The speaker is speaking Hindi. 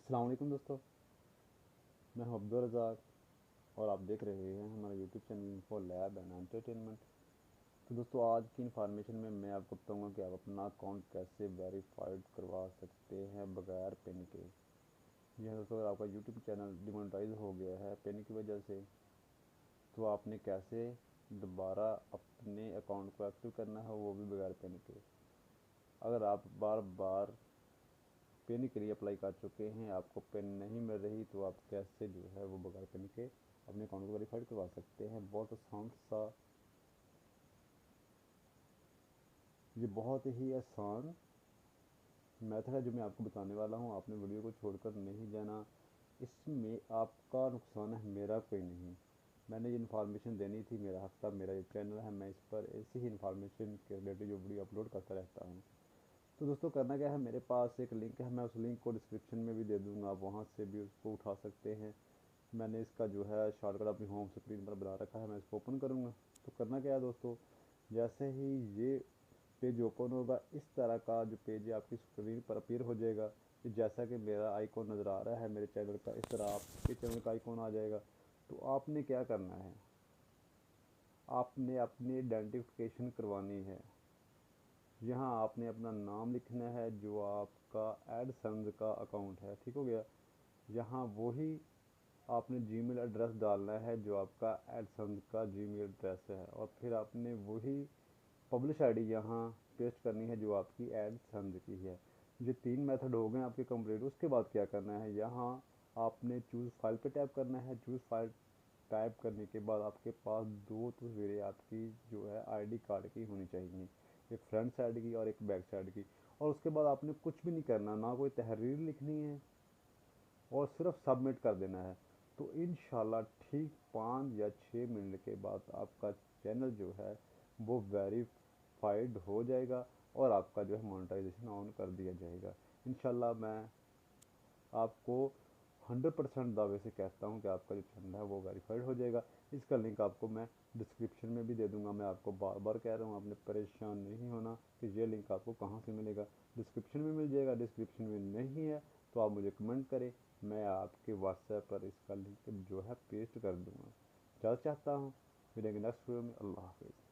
अस्सलाम वालेकुम दोस्तों। मैं हूं अब्दुल रज़ाक और आप देख रहे हैं हमारा YouTube channel info lab and entertainment. तो दोस्तों, आज की इन्फॉर्मेशन में मैं आपको बताऊंगा कि आप अपना अकाउंट कैसे वेरीफाइड करवा सकते हैं बगैर पिन के। जी हाँ दोस्तों, अगर आपका यूट्यूब चैनल डिमोनेटाइज हो गया है पिन की वजह से, तो आपने कैसे दोबारा अपने अकाउंट को एक्टिव करना है, वो भी बगैर पिन के। अगर आप बार बार पिन के लिए अप्लाई कर चुके हैं, आपको पिन नहीं मिल रही, तो आप कैसे जो है वो बगैर पिन के अपने अकाउंट को वेरीफाइड करवा सकते हैं। बहुत आसान सा, ये बहुत ही आसान मेथड है जो मैं आपको बताने वाला हूँ। आपने वीडियो को छोड़कर नहीं जाना, इसमें आपका नुकसान है, मेरा कोई नहीं। मैंने ये इन्फॉर्मेशन देनी थी, मेरा हफ्ता मेरा ये चैनल है, मैं इस पर ऐसी ही इन्फॉर्मेशन के रिलेटेड जो वीडियो अपलोड करता रहता हूँ। तो दोस्तों, करना क्या है, मेरे पास एक लिंक है, मैं उस लिंक को डिस्क्रिप्शन में भी दे दूँगा, आप वहाँ से भी उसको उठा सकते हैं। मैंने इसका जो है शॉर्टकट अपनी होम स्क्रीन पर बना रखा है, मैं इसको ओपन करूँगा। तो करना क्या है दोस्तों, जैसे ही ये पेज ओपन होगा, इस तरह का जो पेज है आपकी स्क्रीन पर अपीयर हो जाएगा। कि जैसा कि मेरा आइकॉन नज़र आ रहा है मेरे चैनल का, इस तरह आपके चैनल का आइकॉन आ जाएगा। तो आपने क्या करना है, आपने अपनी आइडेंटिफिकेशन करवानी है। यहाँ आपने अपना नाम लिखना है जो आपका एडसन्स का अकाउंट है, ठीक हो गया। यहाँ वही आपने जीमेल एड्रेस डालना है जो आपका एडसन्स का जीमेल एड्रेस है, और फिर आपने वही पब्लिश आईडी यहाँ पेस्ट करनी है जो आपकी एडसन्स की है। ये तीन मेथड हो गए आपके कंप्लीट। उसके बाद क्या करना है, यहाँ आपने चूज़ फाइल पे टैप करना है। चूज़ फाइल टाइप करने के बाद आपके पास दो तस्वीरें आपकी जो है आईडी कार्ड की होनी चाहिए, एक फ्रंट साइड की और एक बैक साइड की। और उसके बाद आपने कुछ भी नहीं करना, ना कोई तहरीर लिखनी है, और सिर्फ सबमिट कर देना है। तो इंशाल्लाह ठीक 5 या 6 मिनट के बाद आपका चैनल जो है वो वेरीफाइड हो जाएगा और आपका जो है मोनेटाइजेशन ऑन कर दिया जाएगा। इंशाल्लाह मैं आपको 100% दावे से कहता हूँ कि आपका जो चैनल है वो वेरीफाइड हो जाएगा। इसका लिंक आपको मैं डिस्क्रिप्शन में भी दे दूंगा। मैं आपको बार बार कह रहा हूँ, आपने परेशान नहीं होना कि ये लिंक आपको कहाँ से मिलेगा। डिस्क्रिप्शन में मिल जाएगा, डिस्क्रिप्शन में नहीं है तो आप मुझे कमेंट करें, मैं आपके व्हाट्सएप पर इसका लिंक जो है पेस्ट कर दूँगा। ज़्यादा चाहता हूँ, मिलेंगे नेक्स्ट वीडियो में। अल्लाह हाफिज़।